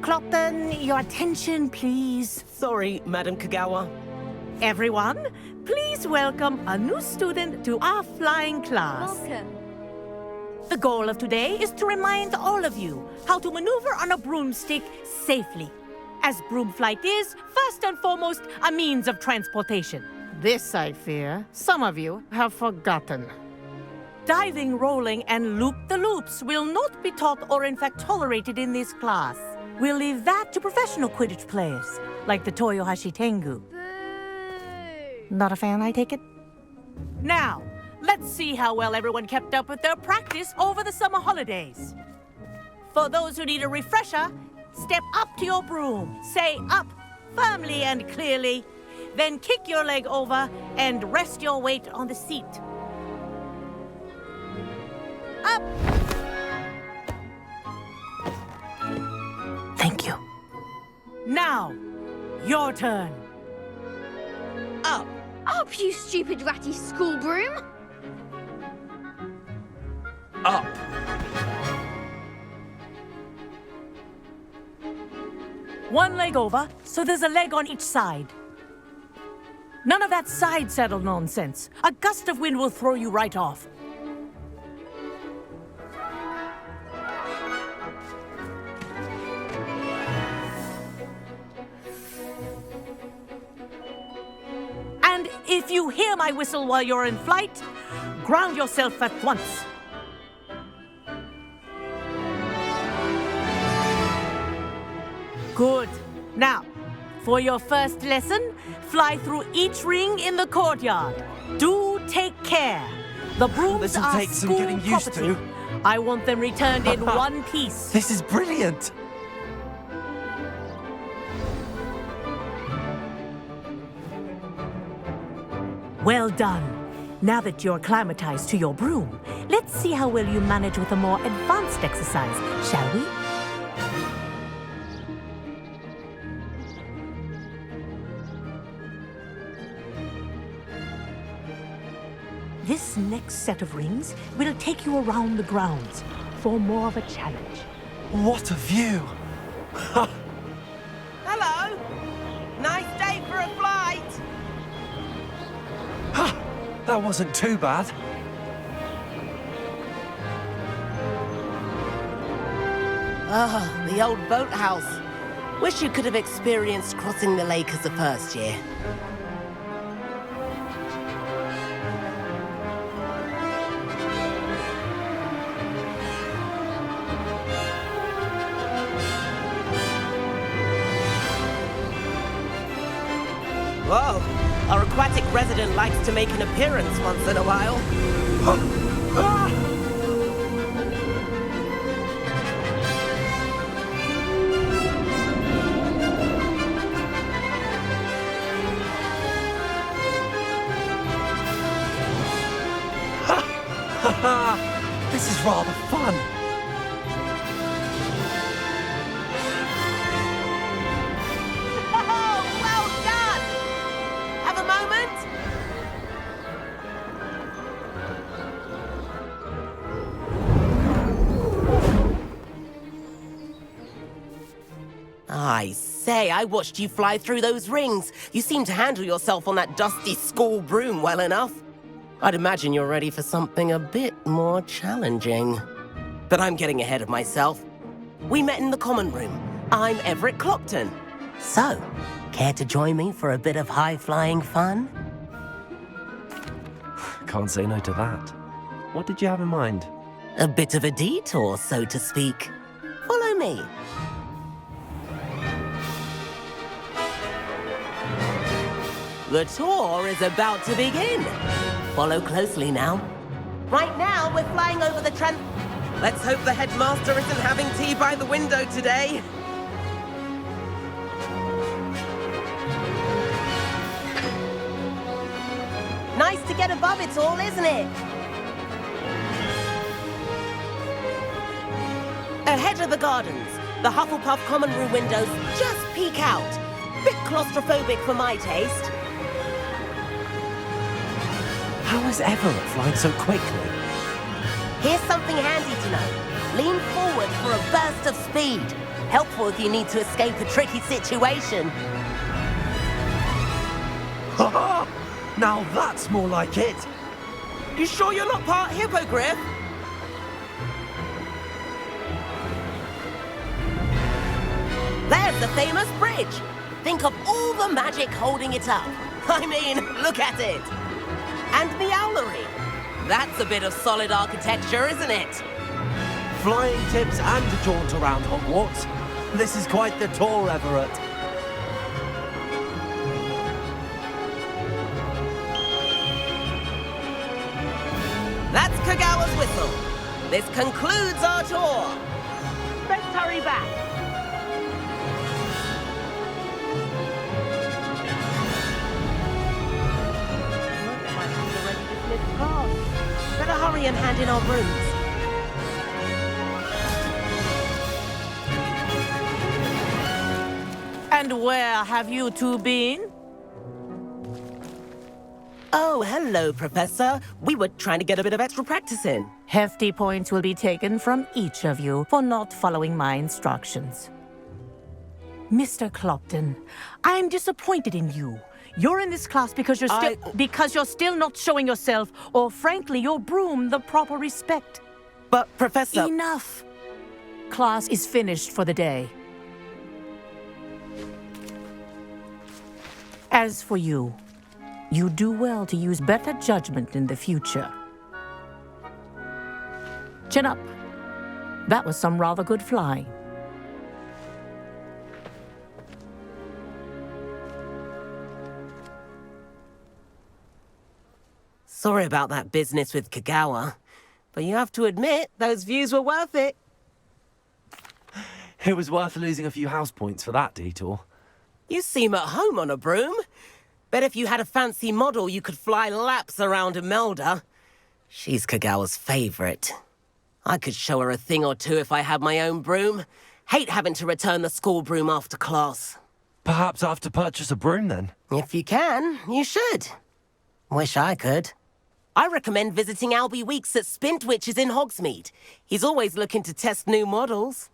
Clopton, your attention, please. Sorry, Madam Kagawa. Everyone, please welcome a new student to our flying class. Welcome. The goal of today is to remind all of you how to maneuver on a broomstick safely, as broom flight is, first and foremost, a means of transportation. This, I fear, some of you have forgotten. Diving, rolling, and loop-the-loops will not be taught or in fact tolerated in this class. We'll leave that to professional Quidditch players, like the Toyohashi Tengu. Boo! Not a fan, I take it? Now, let's see how well everyone kept up with their practice over the summer holidays. For those who need a refresher, step up to your broom, say up firmly and clearly, then kick your leg over and rest your weight on the seat. Up! Thank you. Now, your turn. Up. Up, you stupid ratty school broom! Up. One leg over, so there's a leg on each side. None of that side saddle nonsense. A gust of wind will throw you right off. And if you hear my whistle while you're in flight, ground yourself at once. Good. Now, for your first lesson, fly through each ring in the courtyard. Do take care. The brooms This'll are take some school getting used property. to. I want them returned in one piece. This is brilliant! Well done. Now that you're acclimatized to your broom, let's see how well you manage with a more advanced exercise, shall we? This next set of rings will take you around the grounds for more of a challenge. What a view! Hello. Nice day for a flight. That wasn't too bad. Ah, the old boathouse. Wish you could have experienced crossing the lake as a first year. Whoa, our aquatic resident likes to make an appearance once in a while. This is rather fun. Oh, well done! Have a moment? I say, I watched you fly through those rings. You seem to handle yourself on that dusty school broom well enough. I'd imagine you're ready for something a bit more challenging. But I'm getting ahead of myself. We met in the common room. I'm Everett Clopton. So, care to join me for a bit of high-flying fun? Can't say no to that. What did you have in mind? A bit of a detour, so to speak. Follow me. The tour is about to begin. Follow closely now. Right now, we're flying over the Let's hope the headmaster isn't having tea by the window today. Nice to get above it all, isn't it? Ahead of the gardens, the Hufflepuff common room windows just peek out. Bit claustrophobic for my taste. How is Everett flying so quickly? Here's something handy to know. Lean forward for a burst of speed. Helpful if you need to escape a tricky situation. Ha-ha! Now that's more like it. You sure you're not part hippogriff? There's the famous bridge. Think of all the magic holding it up. I mean, look at it. And the owlery. That's a bit of solid architecture, isn't it? Flying tips and a jaunt around Hogwarts. This is quite the tour, Everett. That's Kagawa's whistle. This concludes our tour. Let's hurry back. Better hurry and hand in our brooms. And where have you two been? Oh, hello, Professor. We were trying to get a bit of extra practice in. Hefty points will be taken from each of you for not following my instructions. Mr. Clopton, I'm disappointed in you. You're in this class because you're still not showing yourself, or frankly, your broom the proper respect. But, Professor... Enough. Class is finished for the day. As for you, you do well to use better judgment in the future. Chin up. That was some rather good flying. Sorry about that business with Kagawa, but you have to admit, those views were worth it. It was worth losing a few house points for that detour. You seem at home on a broom. Bet if you had a fancy model, you could fly laps around Imelda. She's Kagawa's favorite. I could show her a thing or two if I had my own broom. Hate having to return the school broom after class. Perhaps I have to purchase a broom then. If you can, you should. Wish I could. I recommend visiting Albie Weeks at Spintwitches in Hogsmeade. He's always looking to test new models.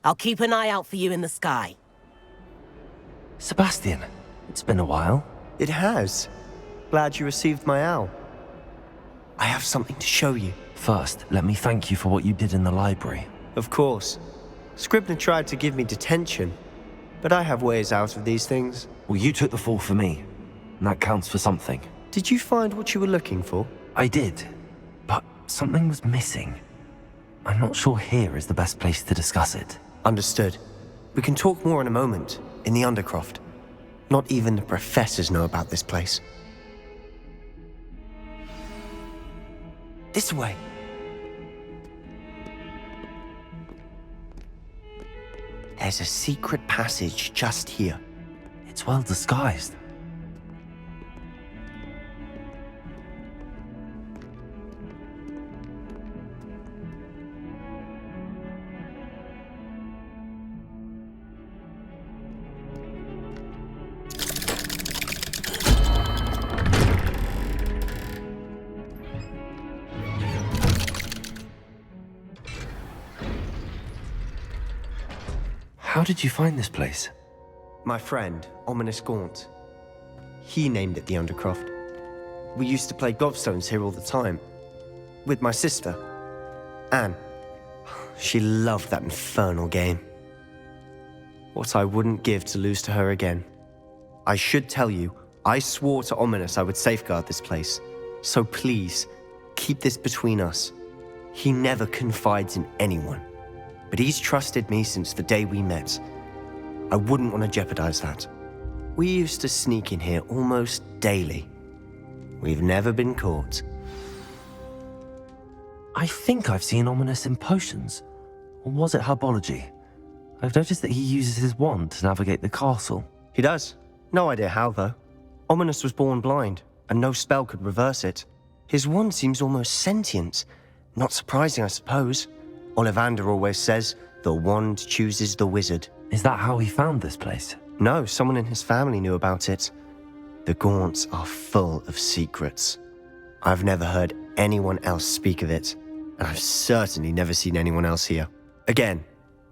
I'll keep an eye out for you in the sky. Sebastian, it's been a while. It has. Glad you received my owl. I have something to show you. First, let me thank you for what you did in the library. Of course. Scribner tried to give me detention, but I have ways out of these things. Well, you took the fall for me, and that counts for something. Did you find what you were looking for? I did, but something was missing. I'm not sure here is the best place to discuss it. Understood. We can talk more in a moment, in the Undercroft. Not even the professors know about this place. This way. There's a secret passage just here. It's well disguised. How did you find this place? My friend, Ominous Gaunt. He named it the Undercroft. We used to play gobstones here all the time. With my sister, Anne. She loved that infernal game. What I wouldn't give to lose to her again. I should tell you, I swore to Ominous I would safeguard this place. So please, keep this between us. He never confides in anyone. But he's trusted me since the day we met. I wouldn't want to jeopardize that. We used to sneak in here almost daily. We've never been caught. I think I've seen Ominous in potions. Or was it herbology? I've noticed that he uses his wand to navigate the castle. He does. No idea how, though. Ominous was born blind, and no spell could reverse it. His wand seems almost sentient. Not surprising, I suppose. Ollivander always says, the wand chooses the wizard. Is that how he found this place? No, someone in his family knew about it. The Gaunts are full of secrets. I've never heard anyone else speak of it, and I've certainly never seen anyone else here. Again,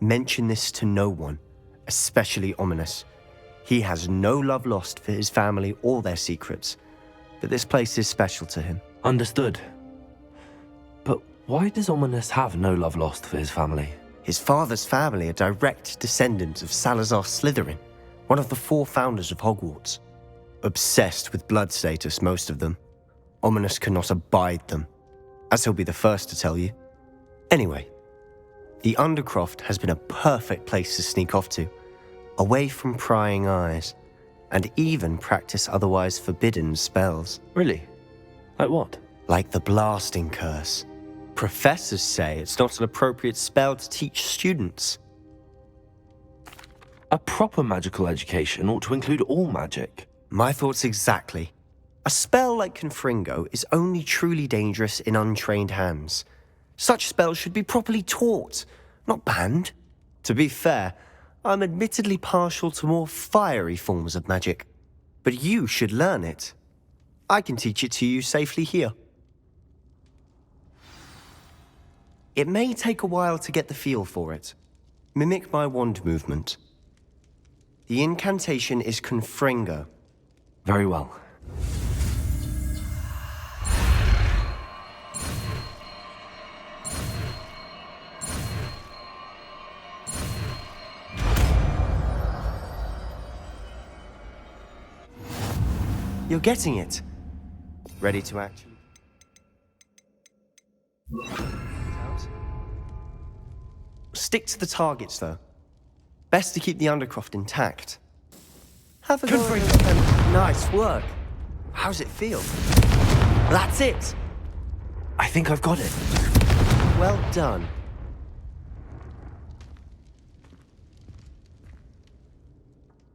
Mention this to no one, especially Ominous. He has no love lost for his family or their secrets, but this place is special to him. Understood. But why does Ominous have no love lost for his family? His father's family are direct descendants of Salazar Slytherin, one of the 4 founders of Hogwarts. Obsessed with blood status, most of them. Ominous cannot abide them, as he'll be the first to tell you. Anyway, the Undercroft has been a perfect place to sneak off to, away from prying eyes, and even practice otherwise forbidden spells. Really? Like what? Like the blasting curse. Professors say it's not an appropriate spell to teach students. A proper magical education ought to include all magic. My thoughts exactly. A spell like Confringo is only truly dangerous in untrained hands. Such spells should be properly taught, not banned. To be fair, I'm admittedly partial to more fiery forms of magic, but you should learn it. I can teach it to you safely here. It may take a while to get the feel for it. Mimic my wand movement. The incantation is Confringo. Very well. You're getting it. Ready to action? Stick to the targets, though. Best to keep the Undercroft intact. Have a go. Nice work. How's it feel? That's it. I think I've got it. Well done.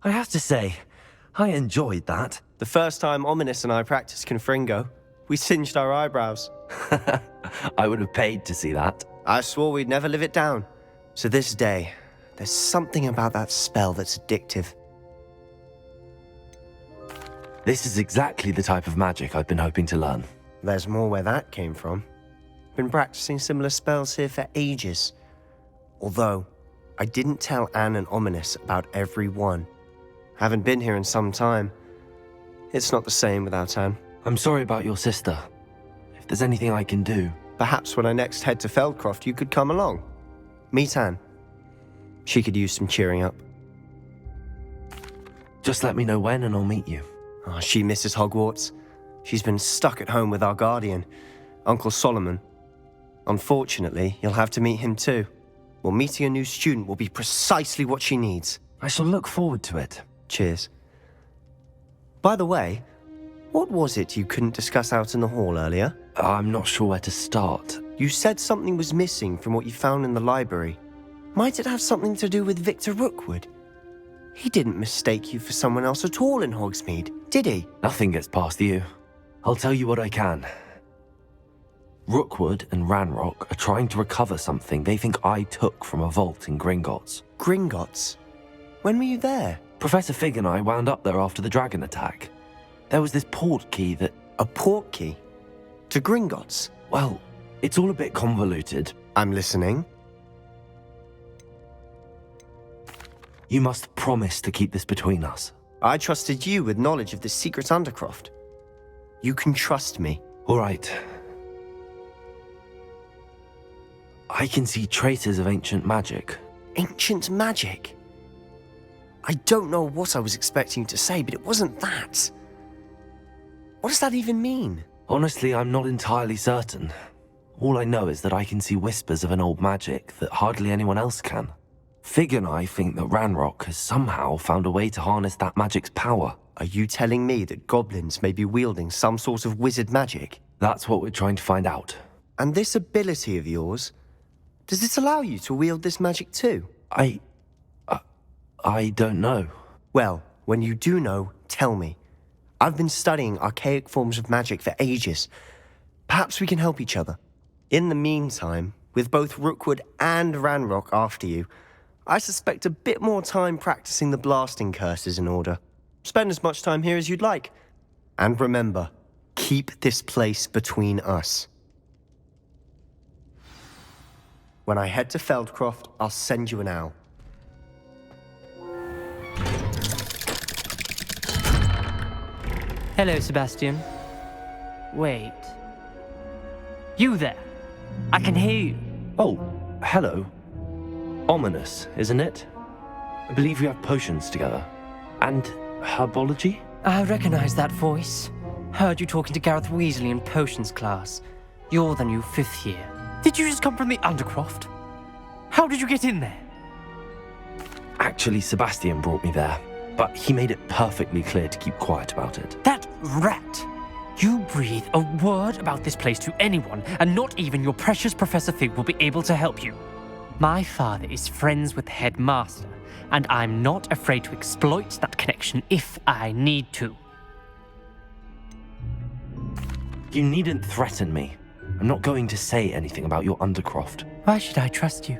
I have to say, I enjoyed that. The first time Ominous and I practiced Confringo, we singed our eyebrows. I would have paid to see that. I swore we'd never live it down. So this day, there's something about that spell that's addictive. This is exactly the type of magic I've been hoping to learn. There's more where that came from. Been practicing similar spells here for ages. Although, I didn't tell Anne and Ominous about every one. Haven't been here in some time. It's not the same without Anne. I'm sorry about your sister. If there's anything I can do... Perhaps when I next head to Feldcroft, you could come along. Meet Anne. She could use some cheering up. Just let me know when and I'll meet you. Oh, she misses Hogwarts. She's been stuck at home with our guardian, Uncle Solomon. Unfortunately, you'll have to meet him too. Well, meeting a new student will be precisely what she needs. I shall look forward to it. Cheers. By the way, what was it you couldn't discuss out in the hall earlier? I'm not sure where to start. You said something was missing from what you found in the library. Might it have something to do with Victor Rookwood? He didn't mistake you for someone else at all in Hogsmeade, did he? Nothing gets past you. I'll tell you what I can. Rookwood and Ranrock are trying to recover something they think I took from a vault in Gringotts. Gringotts? When were you there? Professor Fig and I wound up there after the dragon attack. There was this port key that... A port key? To Gringotts? Well, it's all a bit convoluted. I'm listening. You must promise to keep this between us. I trusted you with knowledge of this secret Undercroft. You can trust me. All right. I can see traces of ancient magic. Ancient magic? I don't know what I was expecting you to say, but it wasn't that. What does that even mean? Honestly, I'm not entirely certain. All I know is that I can see whispers of an old magic that hardly anyone else can. Fig and I think that Ranrock has somehow found a way to harness that magic's power. Are you telling me that goblins may be wielding some sort of wizard magic? That's what we're trying to find out. And this ability of yours, does it allow you to wield this magic too? I don't know. Well, when you do know, tell me. I've been studying archaic forms of magic for ages. Perhaps we can help each other. In the meantime, with both Rookwood and Ranrock after you, I suspect a bit more time practicing the blasting curse is in order. Spend as much time here as you'd like. And remember, keep this place between us. When I head to Feldcroft, I'll send you an owl. Hello, Sebastian. Wait. You there? I can hear you. Oh, hello. Ominous, isn't it? I believe we have potions together. And herbology? I recognize that voice. Heard you talking to Gareth Weasley in potions class. You're the new 5th year. Did you just come from the Undercroft? How did you get in there? Actually, Sebastian brought me there, but he made it perfectly clear to keep quiet about it. That rat! You breathe a word about this place to anyone, and not even your precious Professor Fig will be able to help you. My father is friends with the headmaster, and I'm not afraid to exploit that connection if I need to. You needn't threaten me. I'm not going to say anything about your Undercroft. Why should I trust you?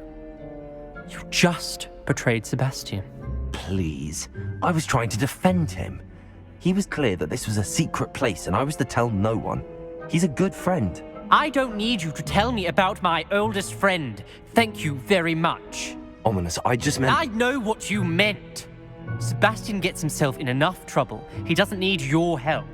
You just betrayed Sebastian. Please. I was trying to defend him. He was clear that this was a secret place and I was to tell no one. He's a good friend. I don't need you to tell me about my oldest friend. Thank you very much. Ominous, I just meant... I know what you meant. Sebastian gets himself in enough trouble. He doesn't need your help.